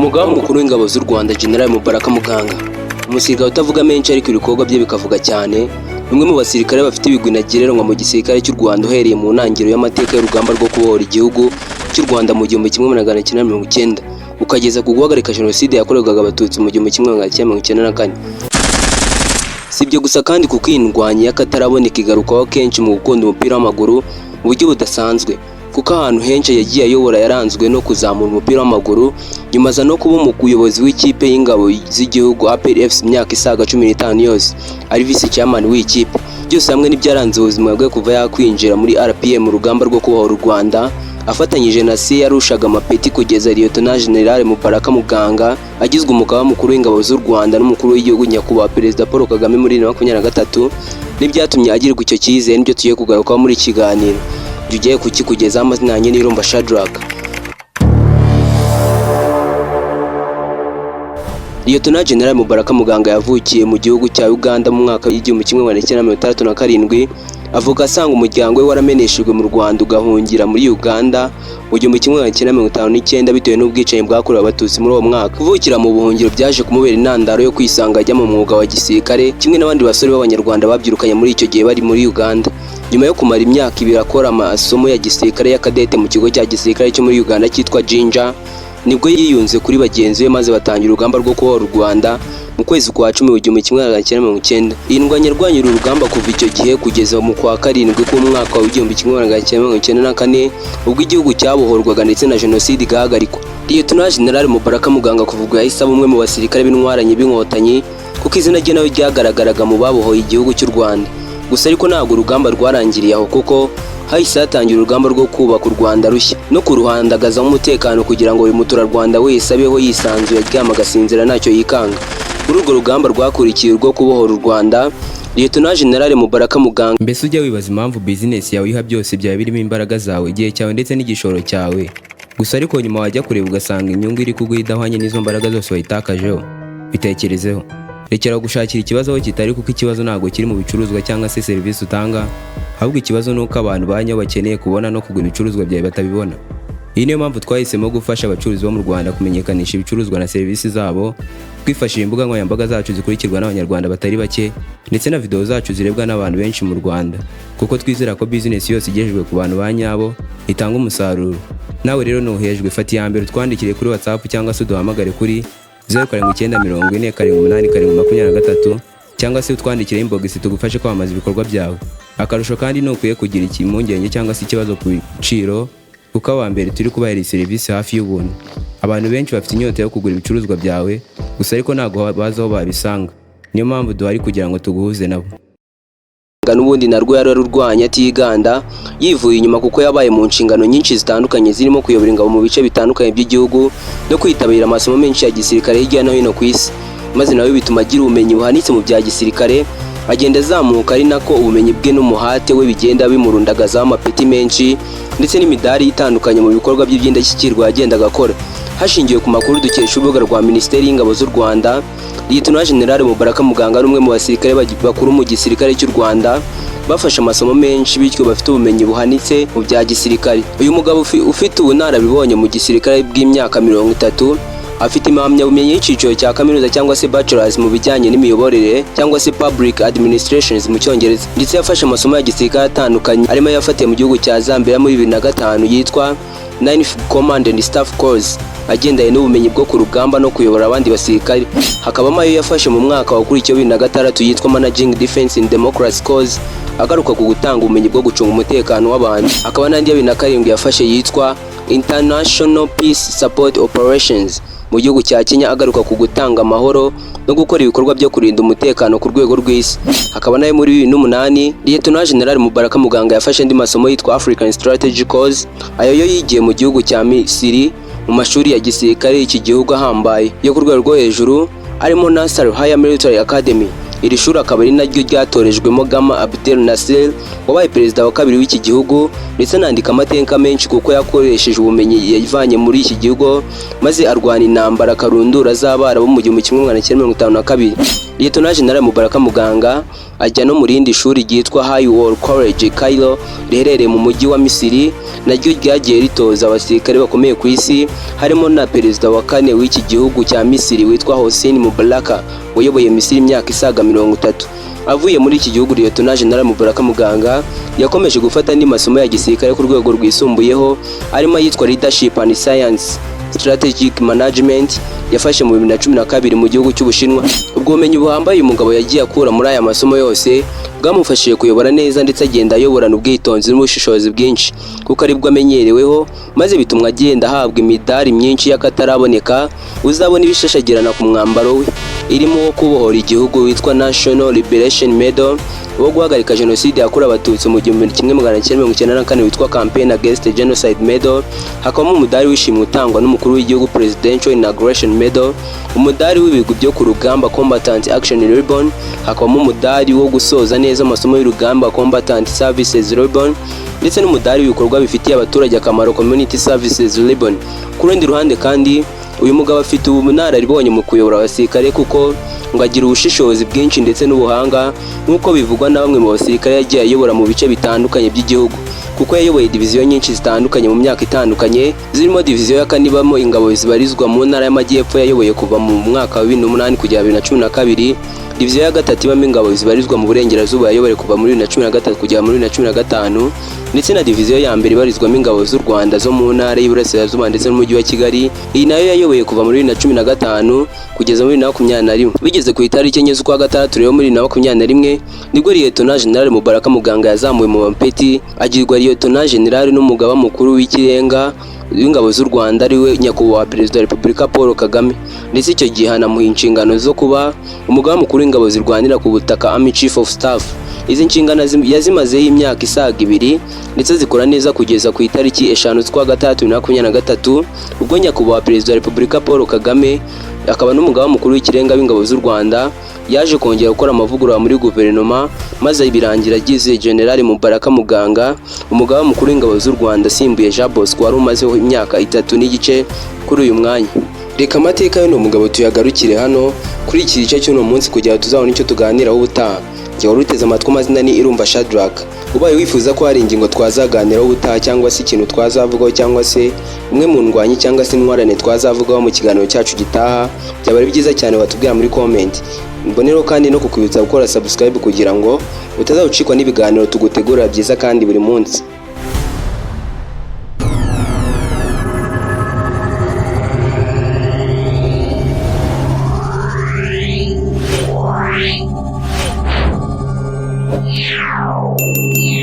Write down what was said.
Umugaba mukuru w'ingabo z'u Rwanda General Mubaraka Muganga, umusirikare utavuga menshi ariko ibikorwa bye bikavuga cyane, umwe mu basirikare bafite ibigwi ntagereranywa mu gisirikare cy'u Rwanda uhereye mu ntangiriro y'amateka y'urugamba rwo kubohora igihugu cy'u Rwanda mu 1990 ukageza ku guhagarika jenoside yakorerwaga abatutsi mu 1994. Si ibyo gusa kandi kuko iyi ndwanyi y'akataraboneka igarukaho kenshi mu gukunda umupira w'amaguru mu buryo budasanzwe, kuko ahantu henshi yagiye ayobora yaranzwe no kuzamura umupira w'amaguru, nyuma aza no kuba umuyobozi w'ikipe y'ingabo z'igihugu APRFC imyaka isaga 15 yose ari vice chairman w'ikipe. Byose hamwe n'ibyaranze ubuzima bwe kuva yakwinjira muri RPM mu rugamba rwo kubohora u Rwanda, afatanyije na se yarushaga amapeti kugeza Lieutenant General Mubaraka Muganga agizwe umugaba mukuru w'ingabo z'u Rwanda n'umukuru w'igihugu nyakubahwa Perezida Paul Kagame muri 2023, n'ibyatumye agirwa icyo cyizere n'ibyo tugiye kugarukaho muri kiganiro. Tugiye kukigeza amazina yanjye n'irumba Shadrack. Lieutenant General Mubaraka Muganga yavukiye mu gihugu cya Uganda mu mwaka w'1967, avuga asanga umuryango we warameneshejwe mu Rwanda ugahungira muri Uganda mu 1959 bitewe n'ubwicanyi bwakorewe abatutsi muri uwo mwaka. Kuvukira mu buhungiro byaje kumubera intandaro yo kwisanga ajya mu mwuga wa gisirikare kimwe n'abandi basore b'abanyarwanda babyirukanye muri icyo gihe bari muri Uganda. Nyuma yo kumara imyaka 2 akora amasomo ya gisirikare y'akadete mu kigo cya gisirikare cyo muri Uganda cyitwa Jinja, nibwo yiyunze kuri bagenzi be maze batangira urugamba rwo kubohora u Rwanda mu kwezi kwa 10 1990. Iyi ndwanyi yarwanye uru rugamba kuva icyo gihe kugeza mu kwa 7 k'umwaka wa 1994 ubwo igihugu cyabohorwaga ndetse na jenoside igahagarikwa. Lieutenant General Mubaraka Muganga kuvuga yahise aba umwe mu basirikare b'intwaranye b'inkotanyi kuko izina rye nawe ryagaragaraga mu babohoye igihugu cy'u Rwanda. Gusa ariko ntabwo urugamba rwarangiriye aho, kuko hahise hatangira urugamba rwo kubaka u Rwanda rushya no kuruhandagaza umutekano kugira ngo buri muturarwanda wese abeho yisanzuye, aryama agasinzira ntacyo yikanga. Muri urwo rugamba rwakurikiye urwo kubohora u Rwanda, Lieutenant General Mubaraka Muganga. Mbese ujya wibaza impamvu business yawe iha byose byawe birimo imbaraga zawe, igihe cyawe ndetse n'igishoro cyawe, gusa ariko nyuma wajya kureba ugasanga inyungu iri kuguha idahwanye n'izo mbaraga zose wayitakajeho? Bitekerezeho. Rekera gushakira ikibazo aho kitari, kuko ikibazo ntabwo kiri mu bicuruzwa cyangwa se serivisi utanga, ahubwo ikibazo nuko abantu banyo bakeneye kubona no kugura ibicuruzwa byawe batabibona. Iyi niyo mpamvu twahisemo gufasha abacuruzi bo mu Rwanda kumenyekanisha ibicuruzwa na serivisi zabo, twifashishije imbuga nkoranyambaga zacu zikurikirwa n'abanyarwanda batari bake, ndetse na video zacu zirebwa n'abantu benshi mu Rwanda, kuko twizera ko business yose igejejwe ku bantu banyabo itanga umusaruro. Nawe rero nuhejwe, fata iya mbere twandikire kuri WhatsApp cyangwa se duhamagare kuri 0794408823 cyangwa se utwandikire inbox tugufashe kwamamaza ibikorwa byawe. Akarusho kandi nukwiye kugira impungenge cyangwa se ikibazo ku biciro, kuko aba mbere turi kubahereza serivisi hafi y'ubuntu. Abantu benshi bafite inyota yo kugura ibicuruzwa byawe, gusa ariko ntago bazi aho babisanga. Niyo mpamvu duhari kugira ngo tuguhuze nabo. N'ubundi narwo yararurwanya atiganda, yivuye inyuma kuko yabaye mu nshingano nyinshi zitandukanye zirimo kuyobora ingabo mu bice bitandukanye by'igihugu no kwitabira amasomo menshi ya gisirikare hirya no hino ku isi, maze nawe bituma agira ubumenyi buhanitse mu bya gisirikare, agenda azamuka ari nako ubumenyi bwe n'umuhate we bigenda bimurundagazaho amapeti menshi ndetse n'imidari itandukanye mu bikorwa by'indashyikirwa yagendaga akora. Hashingiwe ku makuru dukesha urubuga rwa Minisiteri y'Ingabo z'u Rwanda, Lieutenant General Mubaraka Muganga ari umwe mu basirikare bakuru mu gisirikare cy'u Rwanda bafashe amasomo menshi, bityo bafite ubumenyi buhanitse mu bya gisirikare. Uyu mugabo ufite ubunararibonye mu gisirikare bw'imyaka 30, afite impamyabumenyi y'iciciro cya kaminuza cyangwa se bachelors mu bijyanye n'imiyoborere cyangwa se public administrations mu Cyongereza, ndetse yafashe amasomo ya gisirikare atandukanye arimo yafatiye mu gihugu cya Zambia muri 2005 yitwa 9th Command and Staff Course, agendanye n'ubumenyi bwo ku rugamba no kuyobora abandi basirikare. Hakabamo ayo yafashe mu mwaka wakurikiyeho 2006 yitwa Managing Defense in Democracy Course, agaruka ku gutanga ubumenyi bwo gucunga umutekano w'abantu. Akaba n'andi ya 2007 yafashe yitwa International Peace Support Operations mu gihugu cya Kenya, agaruka ku gutanga amahoro no gukora ibikorwa byo kurinda umutekano ku rwego rw'isi. Hakaba nayo muri 2008 Lieutenant General Mubaraka Muganga yafashe andi masomo yitwa African Strategy Course, ayo yo yigiye mu gihugu cya Misiri mu mashuri ya gisirikare iki gihugu ahambaye yo ku rwego rwo hejuru arimo Nasser Higher Military Academy. Iri shuri akaba ari naryo ryatorejwemo Gama Abdel Nasser wabaye perezida wa kabiri w'iki gihugu ndetse anandika amateka menshi kuko yakoresheje ubumenyi yavanye muri iki gihugu maze arwana intambara karundura z'Abarabu mu 1952. Lieutenant General Mubaraka Muganga ajya no mu rindi shuri ryitwa High War College Cairo riherereye mu mujyi wa Misiri, naryo ryagiye ritoza abasirikare bakomeye ku isi, harimo na perezida wa kane w'iki gihugu cya Misiri witwa Hosni Mubarak wayoboye Misiri imyaka isaga 30. Avuye muri iki gihugu, Lieutenant General Mubaraka Muganga yakomeje gufata andi masomo ya gisirikare ku rwego rwisumbuyeho, arimo yitwa Leadership and Science Strategic Management yafashe mu 2012 mu gihugu cy'Ubushinwa. Ubwo bumenyi buhambaye umugabo yagiye akura muri aya masomo yose bwamufashije kuyobora neza, ndetse agenda ayoborana ubwitonzi n'ubushishozi bwinshi kuko aribwo amenyereweho, maze bitumwa agenda ahabwa imidari myinshi y'akataraboneka. Uzabona ibishashagirana ku mwambaro we irimo wo kubohora igihugu witwa National Liberation Medal, wo guhagarika jenoside yakorewe abatutsi mu 1994 witwa Campaign Against Genocide Medal, hakabamo umudari w'ishimwe utangwa n'umukuru w'igihugu Presidential Inauguration Medal, umudari w'ibigwi byo ku rugamba Combatant Action Ribbon, hakabamo umudari wo gusoza neza amasomo y'urugamba Combatant Services Ribbon, ndetse n'umudari w'ibikorwa bifitiye abaturage akamaro Community Services Ribbon. Ku rundi ruhande kandi uyu mugabo afite ubunararibonye mu kuyobora abasirikare kuko ngo agira ubushishozi bwinshi ndetse n'ubuhanga, nk'uko bivugwa na bamwe mu basirikare yagiye ayobora mu bice bitandukanye by'igihugu, kuko yayoboye diviziyo nyinshi zitandukanye mu myaka itandukanye, zirimo diviziyo ya kane ibamo ingabo zibarizwa mu ntara y'Amajyepfo yayoboye kuva mu mwaka wa 2008 kugera 2012, diviziyo ya gatatu ibamo ingabo zibarizwa mu burengerazuba yayoboye kuva muri 2013 kugera muri 2015, ndetse na diviziyo ya mbere ibarizwamo ingabo z'u Rwanda zo mu ntara y'Iburasirazuba ndetse n'umujyi wa Kigali, iyi nayo yayoboye kuva muri 2015 kugeza muri 2021. Bigeze ku itariki enye z'ukwa gatandatu rero muri 2021 nibwo Lieutenant General Mubaraka Muganga yazamuwe mu mapeti agirwa Lieutenant General n'umugaba mukuru w'ikirenga w'ingabo z'u Rwanda ariwe nyakubahwa Perezida wa Repubulika Paul Kagame, ndetse icyo gihe hanamuha inshingano zo kuba umugaba mukuru w'ingabo zirwanira ku butaka Army Chief of Staff. Izi nshingano yazimazeho imyaka isaga 2 ndetse zikora neza kugeza ku itariki 5 z'ukwa gatandatu 2023 ubwo nyakubahwa Perezida wa Repubulika Paul Kagame akaba n'umugaba mukuru w'ikirenga w'ingabo z'u Rwanda yaje kongera gukora amavugurura muri guverinoma, maze birangira agize General Mubaraka Muganga umugaba mukuru w'ingabo z'u Rwanda asimbuye Jean Bosco wari umazeho imyaka 3 n'igice kuri uyu mwanya. Reka amateka y'uno mugabo tuyagarukire hano kuri iki gice cy'uno munsi kugira tuzabone icyo tuganiraho ubutaha. Jya uruteze amatwi, amazina ni Irumva Shadrack. Ubaye wifuza ko hari ingingo twazaganiraho ubutaha cyangwa se ikintu twazavugaho cyangwa se umwe mu ndwanyi cyangwa se intwarane twazavugaho mu kiganiro cyacu gitaha, byaba ari byiza cyane watubwira muri comment. Mbonero kandi no kukwibutsa gukora subscribe kugira ngo utazawucikwa n'ibiganiro tugutegurira byiza kandi buri munsi. Yeah.